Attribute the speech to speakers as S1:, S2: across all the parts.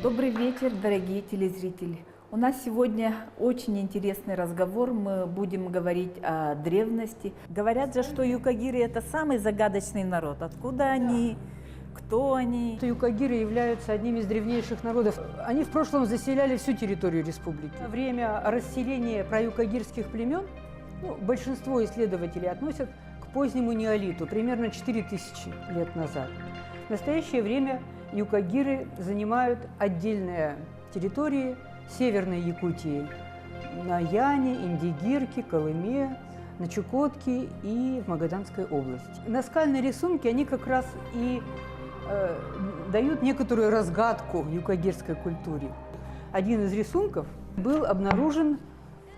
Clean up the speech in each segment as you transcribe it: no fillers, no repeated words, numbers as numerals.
S1: Добрый вечер, дорогие телезрители. У нас сегодня очень интересный разговор. Мы будем говорить о древности. Говорят же, что юкагиры – это самый загадочный народ. Откуда они? Кто они?
S2: Юкагиры являются одним из древнейших народов. Они в прошлом заселяли всю территорию республики. Во время расселения проюкагирских племен большинство исследователей относят к позднему неолиту, примерно 4000 лет назад. В настоящее время юкагиры занимают отдельные территории Северной Якутии, на Яне, Индигирке, Колыме, на Чукотке и в Магаданской области. Наскальные рисунки, они как раз и дают некоторую разгадку юкагирской культуре. Один из рисунков был обнаружен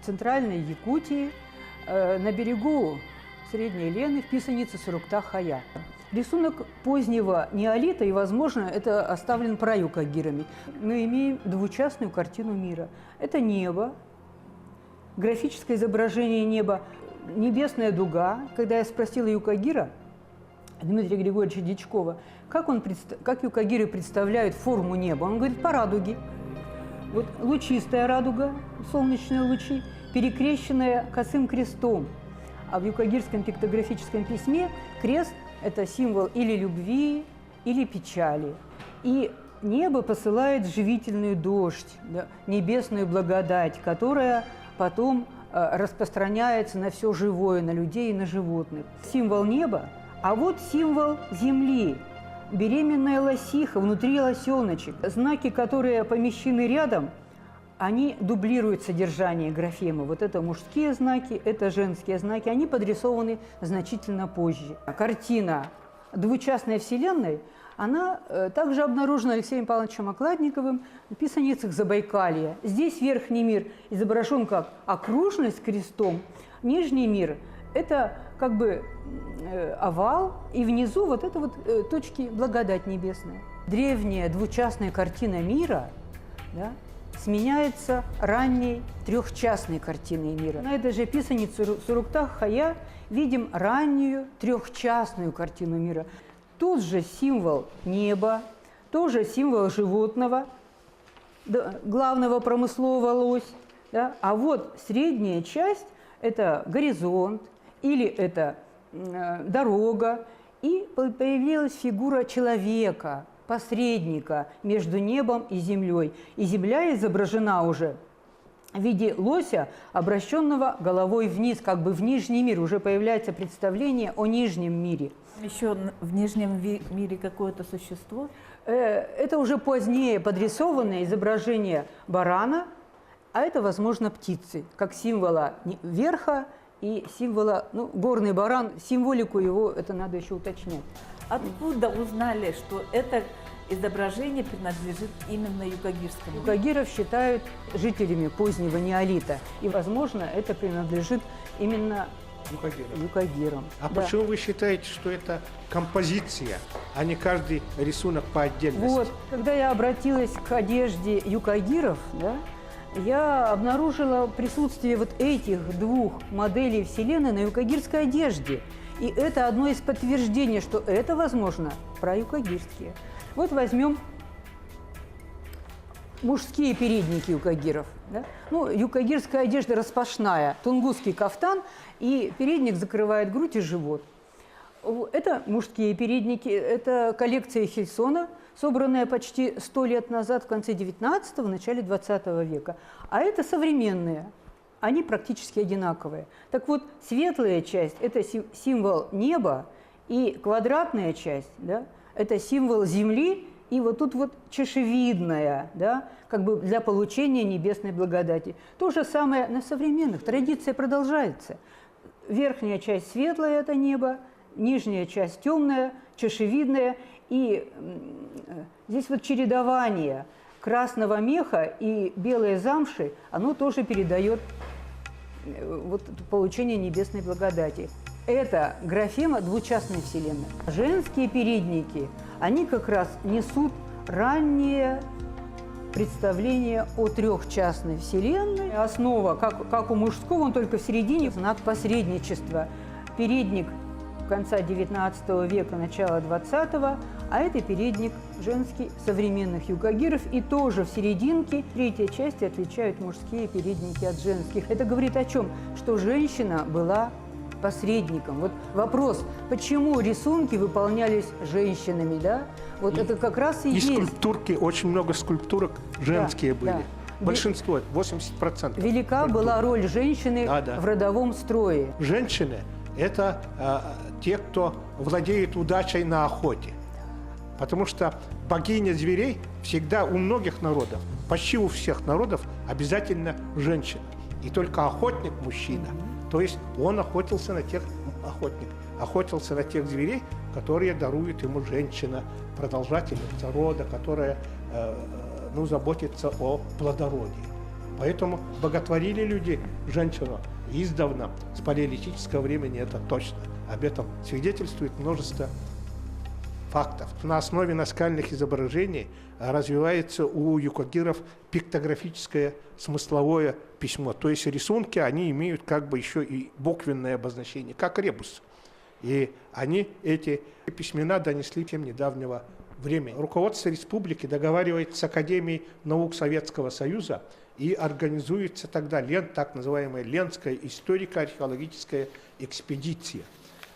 S2: в центральной Якутии на берегу Средней Лены в писанице Суруктах-Хая. Рисунок позднего неолита, и, возможно, это оставлен праюкагирами. Мы имеем двучастную картину мира. Это небо, графическое изображение неба, небесная дуга. Когда я спросила юкагира, Дмитрия Григорьевича Дичкова, как юкагиры представляют форму неба, он говорит, по радуге. Вот лучистая радуга, солнечные лучи, перекрещенная косым крестом. А в юкагирском пиктографическом письме крест – это символ или любви, или печали. И небо посылает живительный дождь, небесную благодать, которая потом распространяется на все живое, на людей и на животных. Символ неба, а вот символ земли. Беременная лосиха, внутри лосеночек. Знаки, которые помещены рядом, они дублируют содержание графемы. Вот это мужские знаки, это женские знаки. Они подрисованы значительно позже. Картина двучастной вселенной, она также обнаружена Алексеем Павловичем Окладниковым в писаницах Забайкалья. Здесь верхний мир изображен как окружность с крестом, нижний мир – это как бы овал, и внизу вот это вот точки благодать небесная. Древняя двучастная картина мира, да, сменяется ранней трехчастной картиной мира. На этой же писанице Суруктах-Хая видим раннюю трехчастную картину мира. Тот же символ неба, тоже символ животного, главного промыслового лось. Да? А вот средняя часть – это горизонт или это дорога. И появилась фигура человека, посредника между небом и землей. И земля изображена уже в виде лося, обращенного головой вниз, как бы в нижний мир. Уже появляется представление о нижнем мире.
S1: Еще в нижнем мире какое-то существо?
S2: Это уже позднее подрисованное изображение барана, а это, возможно, птицы, как символа верха и символа, горный баран, символику его, это надо еще уточнять.
S1: Откуда узнали, что это изображение принадлежит именно юкагирскому?
S2: Юкагиров считают жителями позднего неолита. И, возможно, это принадлежит именно юкагирам.
S3: А да. Почему вы считаете, что это композиция, а не каждый рисунок по отдельности?
S2: Вот, когда я обратилась к одежде юкагиров, да, я обнаружила присутствие вот этих двух моделей Вселенной на юкагирской одежде. И это одно из подтверждений, что это, возможно, проюкагирские. Вот возьмем мужские передники юкагиров. Да? Юкагирская одежда распашная, тунгусский кафтан, и передник закрывает грудь и живот. Это мужские передники, это коллекция Хильсона, собранная почти 100 лет назад, в конце 19-го, в начале 20 века. А это современные. Они практически одинаковые. Так вот, светлая часть – это символ неба, и квадратная часть, да, это символ земли, и вот тут вот чашевидная, да, как бы для получения небесной благодати. То же самое на современных. Традиция продолжается. Верхняя часть светлая – это небо, нижняя часть темная, чашевидная. И здесь вот чередование красного меха и белой замши, оно тоже передает вот получение небесной благодати. Это графема двучастной вселенной. Женские передники, они как раз несут раннее представление о трехчастной вселенной. Основа, как у мужского, он только в середине, знак посредничества. Передник конца XIX века, начала XX, а это передник женский современных юкагиров. И тоже в серединке третьей части отличают мужские передники от женских. Это говорит о чем? Что женщина была посредником. Вот вопрос, почему рисунки выполнялись женщинами, да? Вот это как раз и
S3: И
S2: есть.
S3: скульптурки, очень много скульптурок женские были.
S2: да.
S3: Большинство, 80%.
S2: Велика
S3: скульптур.
S2: была роль женщины
S3: Да.
S2: в родовом строе.
S3: Женщины – это те, кто владеет удачей на охоте. Потому что богиня зверей всегда у многих народов, почти у всех народов, обязательно женщина. И только охотник – мужчина. То есть он охотился на тех зверей, которые дарует ему женщина, продолжательница рода, которая заботится о плодородии. Поэтому боготворили люди женщину издавна, с палеолитического времени это точно. Об этом свидетельствует множество фактов. На основе наскальных изображений развивается у юкагиров пиктографическое смысловое письмо. То есть рисунки, они имеют как бы еще и буквенное обозначение, как ребус. И они эти письмена донесли в недавнего времени. Руководство республики договаривается с Академией наук Советского Союза и организуется тогда так называемая Ленская историко-археологическая экспедиция.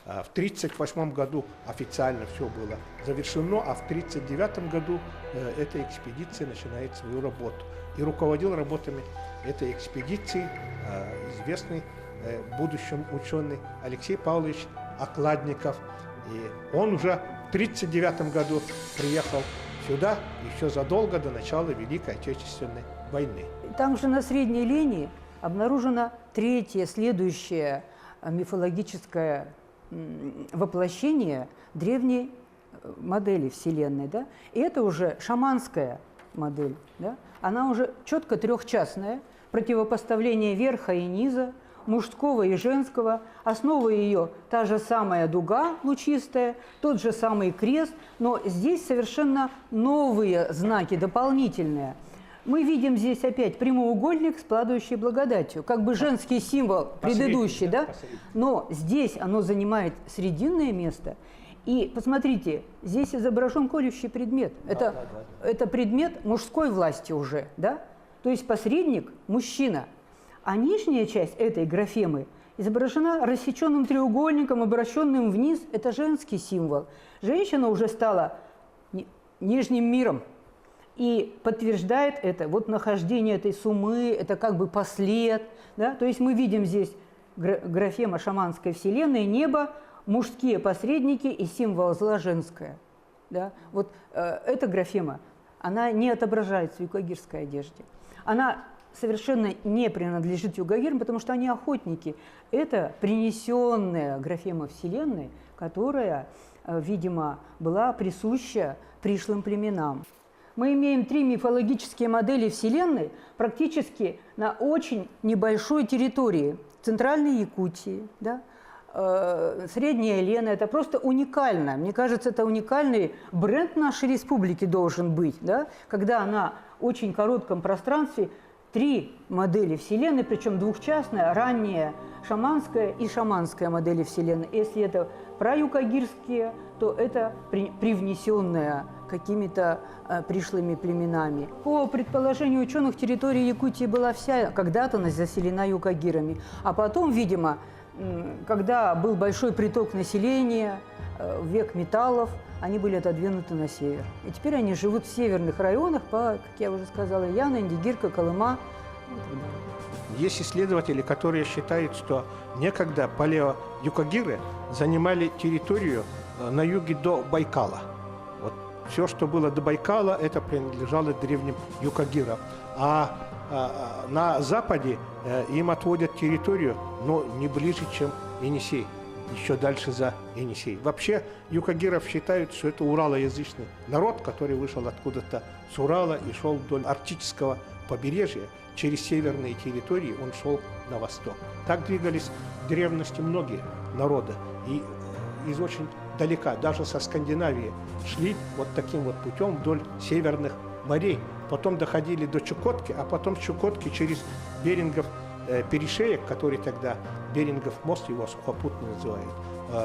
S3: В 1938 году официально все было завершено, а в 1939 году эта экспедиция начинает свою работу. И руководил работами этой экспедиции известный будущий ученый Алексей Павлович Окладников. И он уже в 1939 году приехал сюда еще задолго до начала Великой Отечественной войны.
S2: Там же на средней линии обнаружено третье, следующее мифологическое воплощение древней модели Вселенной. Да? И это уже шаманская модель. Да? Она уже четко трехчастная, противопоставление верха и низа, мужского и женского. Основа ее та же самая дуга лучистая, тот же самый крест, но здесь совершенно новые знаки, дополнительные. Мы видим здесь опять прямоугольник с падающей благодатью, как бы женский символ предыдущий, да? Но здесь оно занимает срединное место. И посмотрите, здесь изображен колющий предмет. Это предмет мужской власти уже, да? То есть посредник – мужчина. А нижняя часть этой графемы изображена рассеченным треугольником, обращенным вниз. Это женский символ. Женщина уже стала нижним миром. И подтверждает это вот нахождение этой суммы, это как бы послед. Да? То есть мы видим здесь графема шаманской вселенной, небо, мужские посредники и символ зла женское. Да? Вот эта графема, она не отображается в юкагирской одежде. Она совершенно не принадлежит юкагирам, потому что они охотники. Это принесенная графема вселенной, которая, видимо, была присуща пришлым племенам. Мы имеем 3 мифологические модели Вселенной практически на очень небольшой территории. Центральной Якутии, да? Средняя Лена. Это просто уникально. Мне кажется, это уникальный бренд нашей республики должен быть. Да? Когда на очень коротком пространстве 3 модели Вселенной, причем двухчастная, ранняя шаманская и шаманская модели Вселенной. Если это праюкагирские, то это привнесенная какими-то пришлыми племенами. По предположению ученых, территория Якутии была вся когда-то заселена юкагирами. А потом, видимо, когда был большой приток населения, в век металлов, они были отодвинуты на север. И теперь они живут в северных районах, как я уже сказала, Яна, Индигирка, Колыма.
S3: Есть исследователи, которые считают, что некогда палео-юкагиры занимали территорию на юге до Байкала. Вот все, что было до Байкала, это принадлежало древним юкагирам. А на западе им отводят территорию, но не ближе, чем Енисей, еще дальше за Енисей. Вообще юкагиров считают, что это уралоязычный народ, который вышел откуда-то с Урала и шел вдоль арктического побережья. Через северные территории он шел на восток. Так двигались в древности многие народы. И из очень далека, даже со Скандинавии, шли вот таким вот путем вдоль северных морей. Потом доходили до Чукотки, а потом с Чукотки через Берингов перешеек, который тогда Берингов мост, его сухопутно называют,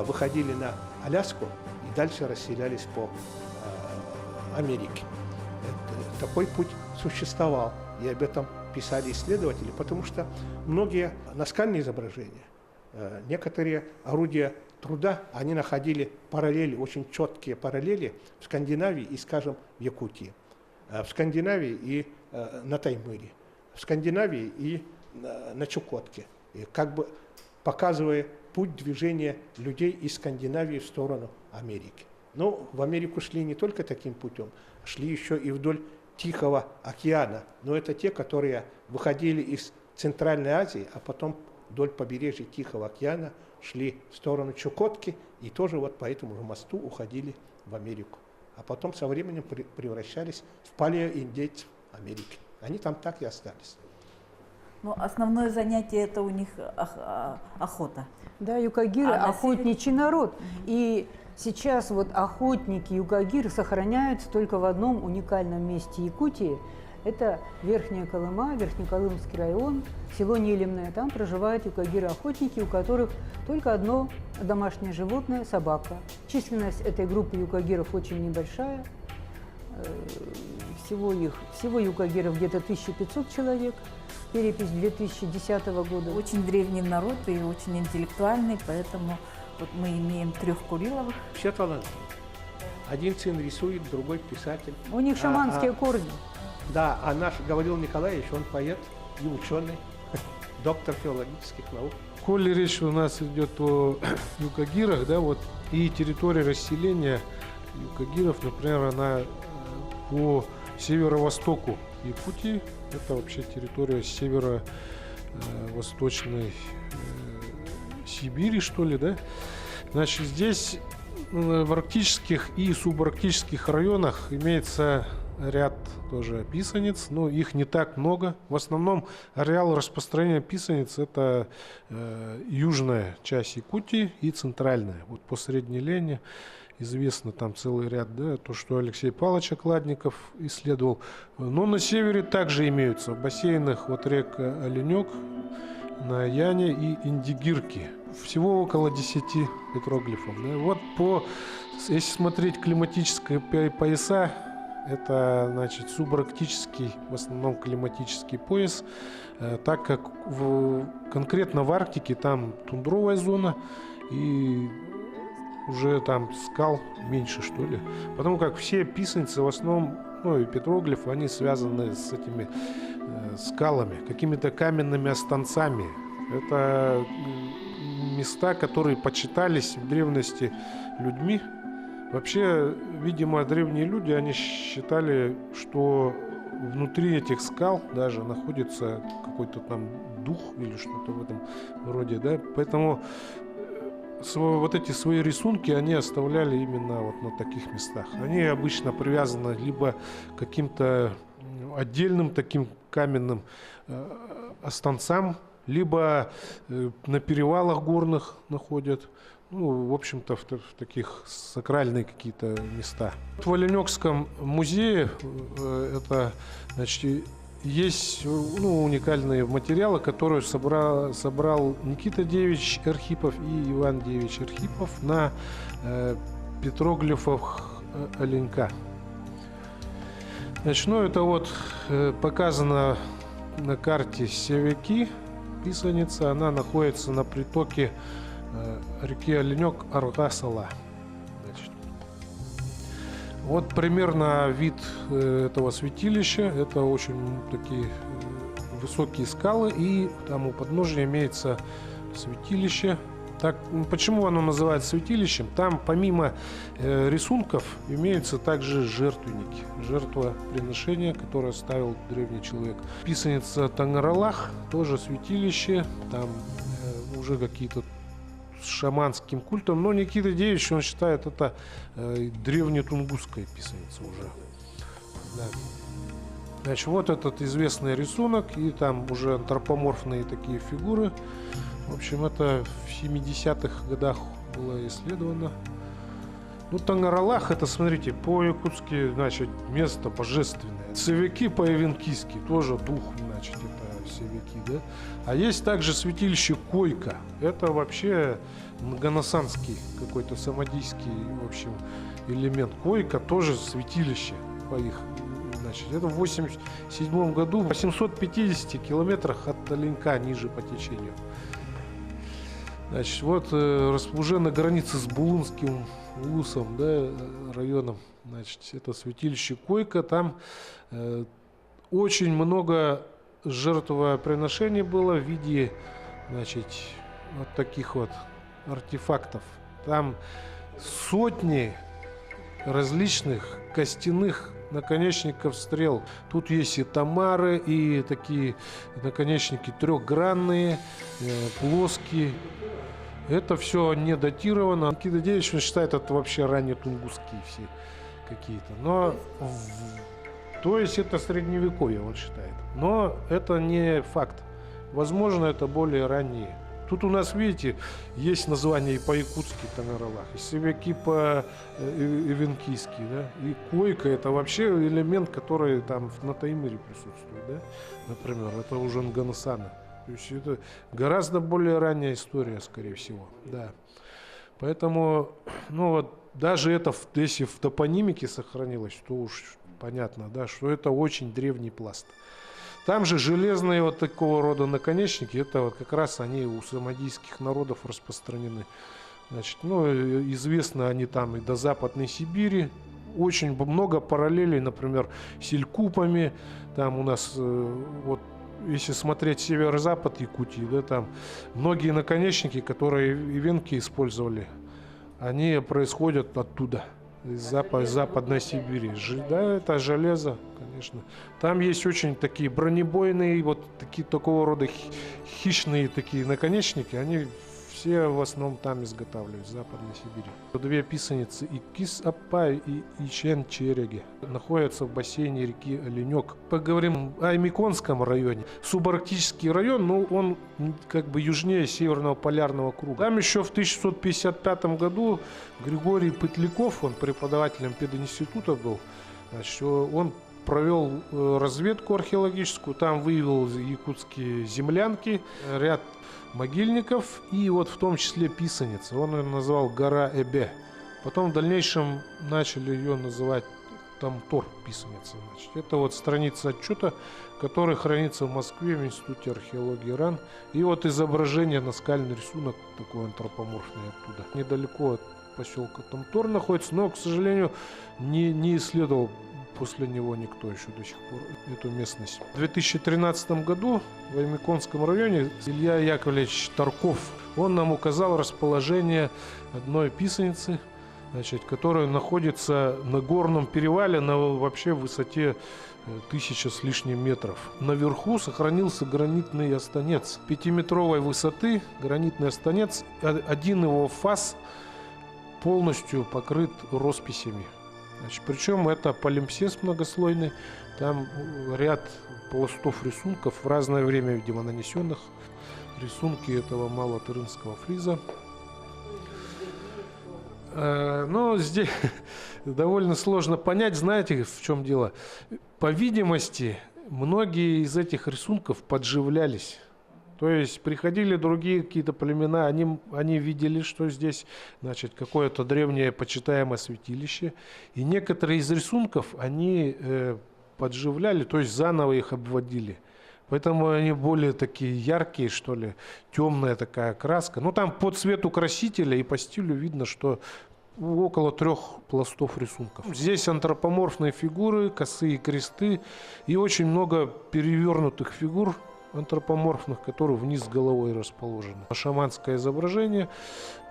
S3: выходили на Аляску и дальше расселялись по Америке. Такой путь существовал, и об этом писали исследователи, потому что многие наскальные изображения, некоторые орудия труда, они находили параллели, очень четкие параллели в Скандинавии и, скажем, в Якутии, в Скандинавии и на Таймыре, в Скандинавии и на Чукотке, и как бы показывая путь движения людей из Скандинавии в сторону Америки. Но в Америку шли не только таким путем, шли еще и вдоль Тихого океана, но это те, которые выходили из Центральной Азии, а потом вдоль побережья Тихого океана шли в сторону Чукотки и тоже вот по этому же мосту уходили в Америку. А потом со временем превращались в палеоиндейцев Америки. Они там так и остались.
S1: Ну, основное занятие это у них охота.
S2: Да, юкагиры
S1: А на
S2: охотничий народ. И сейчас вот охотники юкагиры сохраняются только в одном уникальном месте Якутии. Это Верхняя Колыма, Верхнеколымский район, село Нелемное. Там проживают юкагиры-охотники, у которых только одно домашнее животное – собака. Численность этой группы юкагиров очень небольшая. Всего юкагиров где-то 1500 человек. Перепись 2010 года.
S1: Очень древний народ и очень интеллектуальный, поэтому вот мы имеем 3 Куриловых.
S3: Все талантливы. Один сын рисует, другой писатель.
S2: У них шаманские корни.
S3: Да, а наш Гаврил Николаевич, он поэт и ученый, доктор филологических наук.
S4: Коли речь у нас идет о юкагирах, да, вот, и территория расселения юкагиров, например, она по северо-востоку Якутии, это вообще территория северо-восточной Сибири, что ли, да? Значит, здесь в арктических и субарктических районах имеется ряд тоже писаниц, но их не так много. В основном ареал распространения писаниц – это южная часть Якутии и центральная. Вот по Средней Лени известно там целый ряд, да, то, что Алексей Павлович Окладников исследовал. Но на севере также имеются в бассейнах вот рек Оленек, на Яне и Индигирки. Всего около 10 петроглифов. Да. Вот если смотреть климатические пояса, это, значит, субарктический, в основном климатический пояс, так как конкретно в Арктике там тундровая зона и уже там скал меньше, что ли. Потому как все писаницы в основном, ну и петроглифы, они связаны с этими скалами, какими-то каменными останцами. Это места, которые почитались в древности людьми. Вообще, видимо, древние люди, они считали, что внутри этих скал даже находится какой-то там дух или что-то в этом роде, да. Поэтому вот эти свои рисунки они оставляли именно вот на таких местах. Они обычно привязаны либо к каким-то отдельным таким каменным останцам, либо на перевалах горных находят. Ну, в общем-то, в таких сакральные какие-то места. В Оленекском музее это, значит, есть уникальные материалы, которые собрал Никита Девич Архипов и Иван Девич Архипов на петроглифах Оленька. Значит, это вот показано на карте Севяки, писаница. Она находится на притоке реки Оленек Арга-Сала. Вот примерно вид этого святилища. Это очень такие высокие скалы, и там у подножия имеется святилище. Так, почему оно называется святилищем? Там помимо рисунков имеются также жертвенники, жертвоприношения, которое ставил древний человек. Писаница Тангаралах, тоже святилище, там уже какие-то с шаманским культом, но Никита Девич, он считает, это древнетунгусская писаница уже. Да. Значит, вот этот известный рисунок, и там уже антропоморфные такие фигуры. В общем, это в 70-х годах было исследовано. Ну, Тангаралах, это, смотрите, по-якутски, значит, место божественное. Севяки по-эвенкийски, тоже дух, значит, это севяки, да. А есть также святилище Койка. Это вообще многоносанский какой-то самодийский, в общем, элемент. Койка тоже святилище по их. Значит, это в 87 году в 850 километрах от Оленька ниже по течению. Значит, вот уже на границе с Булунским улусом, да, районом, значит, это святилище Койка. Там очень много жертвоприношений было в виде, значит, вот таких вот артефактов. Там сотни различных костяных наконечников стрел. Тут есть и тамары, и такие наконечники трехгранные, плоские. Это все не датировано. Никита Девич считает, это вообще ранее тунгусские все какие-то. Но то есть это средневековье, он считает. Но это не факт. Возможно, это более ранние. Тут у нас, видите, есть название и по-якутски Тамерлах, и севяки по-эвенкийски, да, и Койка — это вообще элемент, который там на Таймыре присутствует, да, например, это уже Нганасана. То есть это гораздо более ранняя история, скорее всего, да. Поэтому, ну вот, даже это, если в топонимике сохранилось, то уж понятно, да, что это очень древний пласт. Там же железные вот такого рода наконечники, это вот как раз они у самодийских народов распространены. Значит, ну, известно они там и до Западной Сибири. Очень много параллелей, например, с Илькупами. Там у нас, вот, если смотреть северо-запад Якутии, да, там многие наконечники, которые эвенки использовали, они происходят оттуда. Из Западной Сибири. Да, это железо, конечно. Там есть очень такие бронебойные, вот такие такого рода хищные такие наконечники. Они все в основном там изготавливают, в Западной Сибири. Две писаницы Икис-Апа и Ичен-Череги находятся в бассейне реки Оленек. Поговорим о Миконском районе. Субарктический район, но он как бы южнее Северного полярного круга. Там еще в 1655 году Григорий Пытляков, он преподавателем пединститута был, значит, он провел разведку археологическую, там выявил якутские землянки, ряд могильников и вот в том числе писаницы. Он ее назвал гора Эбе. Потом в дальнейшем начали ее называть Тамтор писаница. Значит, это вот страница отчета, который хранится в Москве в Институте археологии РАН. И вот изображение, наскальный рисунок такой антропоморфный оттуда. Недалеко от поселка Тамтор находится, но, к сожалению, не исследовал после него никто еще до сих пор эту местность. В 2013 году в Аймиконском районе Илья Яковлевич Тарков, он нам указал расположение одной писаницы, значит, которая находится на горном перевале на вообще высоте 1000 с лишним метров. Наверху сохранился гранитный останец 5-метровой высоты. Гранитный останец, один его фас полностью покрыт росписями. Значит, причем это полимпсест многослойный, там ряд пластов рисунков в разное время, видимо, нанесенных. Рисунки этого малотырынского фриза. Но здесь довольно сложно понять, знаете, в чем дело. По видимости, многие из этих рисунков подживлялись. То есть приходили другие какие-то племена, они видели, что здесь, значит, какое-то древнее почитаемое святилище. И некоторые из рисунков они подживляли, то есть заново их обводили. Поэтому они более такие яркие, что ли, темная такая краска. Ну, там по цвету красителя и по стилю видно, что около 3 пластов рисунков. Здесь антропоморфные фигуры, косые кресты и очень много перевернутых фигур антропоморфных, которые вниз головой расположены. Шаманское изображение,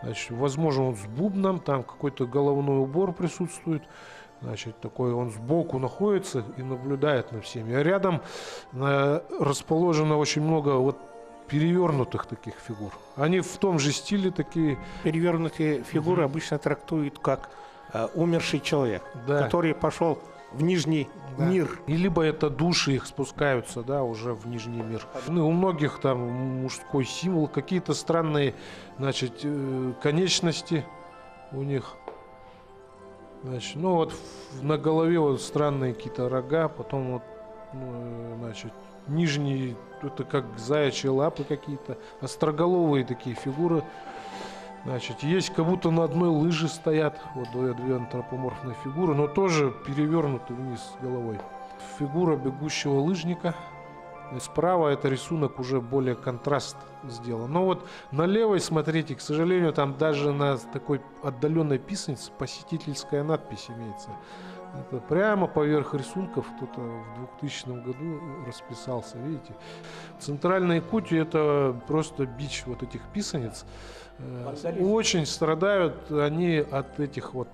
S4: значит, возможно, он с бубном, там какой-то головной убор присутствует. Значит, такой он сбоку находится и наблюдает над всеми. А рядом расположено очень много вот перевернутых таких фигур. Они в том же стиле такие.
S3: Перевернутые фигуры обычно трактуют как умерший человек,
S4: Да.
S3: который пошел в нижний мир.
S4: И либо это души их спускаются, да, уже в нижний мир. Ну, у многих там мужской символ, какие-то странные, значит, конечности у них. Значит, ну вот на голове вот странные какие-то рога, потом вот, ну, значит, нижний, это как заячьи лапы какие-то, остроголовые такие фигуры. Значит, есть как будто на одной лыже стоят, вот две антропоморфные фигуры, но тоже перевернуты вниз головой. Фигура бегущего лыжника. Справа это рисунок уже более контраст сделан. Но вот на левой, смотрите, к сожалению, там даже на такой отдаленной писанице посетительская надпись имеется. Это прямо поверх рисунков кто-то в 2000 году расписался, видите. Центральная Якутия — это просто бич вот этих писаниц. Очень страдают они от этих вот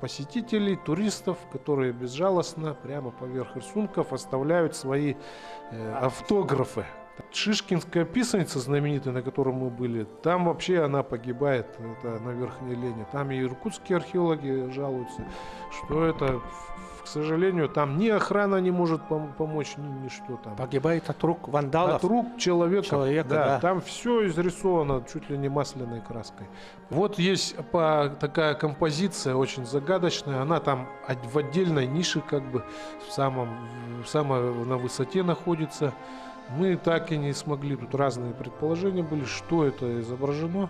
S4: посетителей, туристов, которые безжалостно прямо поверх рисунков оставляют свои автографы. Шишкинская писаница знаменитая, на которой мы были, там вообще она погибает, это на Верхней Лене. Там и иркутские археологи жалуются, что это, к сожалению, там ни охрана не может помочь, ни что там.
S3: Погибает от рук вандалов.
S4: От рук человека,
S3: да.
S4: Там все изрисовано чуть ли не масляной краской. Вот есть такая композиция очень загадочная, она там в отдельной нише как бы самой на высоте находится. Мы так и не смогли, тут разные предположения были, что это изображено.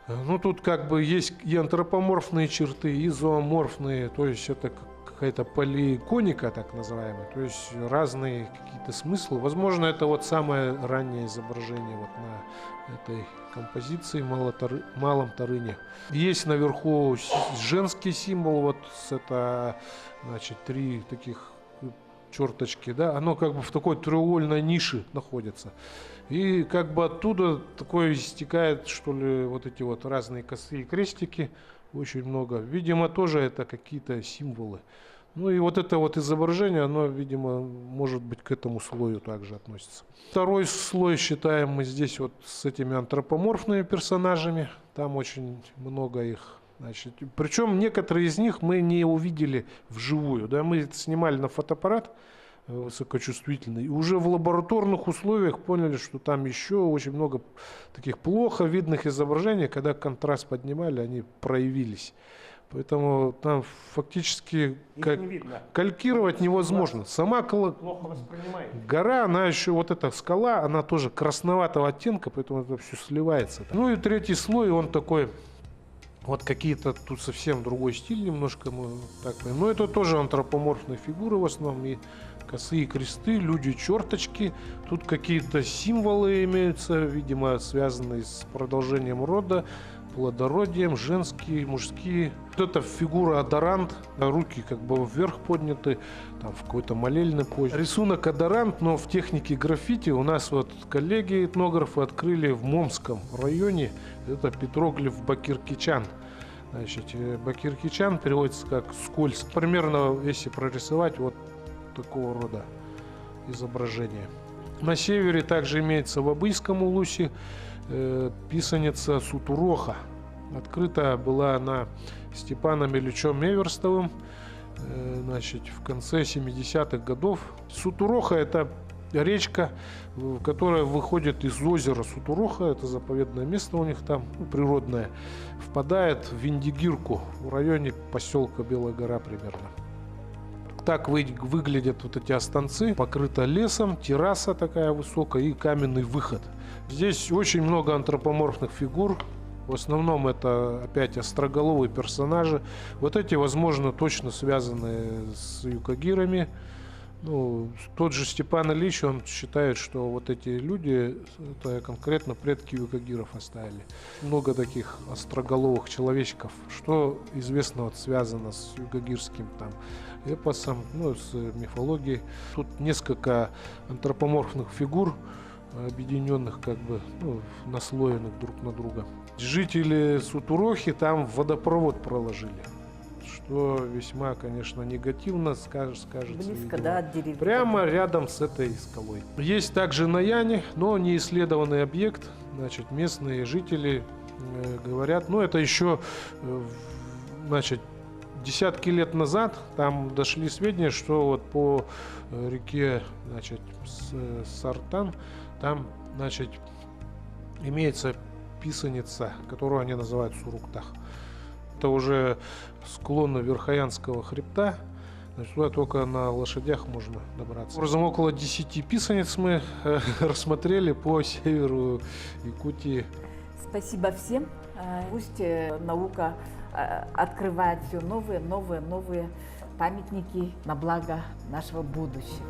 S4: Ну, тут как бы есть и антропоморфные черты, и зооморфные, то есть это какая-то поликоника, так называемая, то есть разные какие-то смыслы. Возможно, это вот самое раннее изображение вот на этой композиции Малом Тарыне. Есть наверху женский символ, вот это, значит, 3 таких черточки, да, оно как бы в такой треугольной нише находится. И как бы оттуда такое истекает, что ли, вот эти вот разные косые крестики, очень много. Видимо, тоже это какие-то символы. Ну и вот это вот изображение, оно, видимо, может быть к этому слою также относится. Второй слой считаем мы здесь вот с этими антропоморфными персонажами. Там очень много их. Значит, причем некоторые из них мы не увидели вживую. Да? Мы снимали на фотоаппарат высокочувствительный. И уже в лабораторных условиях поняли, что там еще очень много таких плохо видных изображений. Когда контраст поднимали, они проявились. Поэтому там фактически калькировать невозможно. Сама гора, она еще, вот эта скала, она тоже красноватого оттенка, поэтому это все сливается. Ну и третий слой, он такой... Вот какие-то тут совсем другой стиль немножко, мы так понимаем. Но это тоже антропоморфные фигуры в основном, и косые кресты, люди-черточки. Тут какие-то символы имеются, видимо, связанные с продолжением рода, плодородием, женские, мужские. Вот эта фигура адорант, руки как бы вверх подняты, там в какой-то молельной позе. Рисунок адорант, но в технике граффити у нас вот коллеги-этнографы открыли в Момском районе, это петроглиф Бакиркичан. Значит, Бакиркичан переводится как скользь. Примерно, если прорисовать, вот такого рода изображение. На севере также имеется в Абыйском улусе писаница Сутуроха. Открыта была она Степаном Ильичем Эверстовым, значит, в конце 70-х годов. Сутуроха — это речка, которая выходит из озера Сутуроха, это заповедное место у них там, природное, впадает в Виндигирку в районе поселка Белая Гора примерно. Так выглядят вот эти останцы, покрыто лесом, терраса такая высокая и каменный выход. Здесь очень много антропоморфных фигур. В основном это опять остроголовые персонажи. Вот эти, возможно, точно связаны с юкагирами. Ну, тот же Степан Ильич, он считает, что вот эти люди, это конкретно предки юкагиров оставили. Много таких остроголовых человечков, что известно, вот, связано с юкагирским там эпосом, ну, с мифологией. Тут несколько антропоморфных фигур, объединенных как бы, ну, наслоенных друг на друга. Жители Сутурохи там водопровод проложили, что весьма, конечно, негативно скажется.
S1: Близко,
S4: видимо,
S1: да, от деревьев.
S4: прямо рядом с этой скалой. Есть также на Яне, но не исследованный объект. Значит, местные жители говорят, ну, это еще, значит, десятки лет назад там дошли сведения, что вот по реке, значит, Сартан, там, значит, имеется писаница, которую они называют Суруктах. Это уже склоны Верхоянского хребта. То есть туда только на лошадях можно добраться. Образом, около 10 писанец мы рассмотрели по северу Якутии.
S1: Спасибо всем. Пусть наука открывает все новые памятники на благо нашего будущего.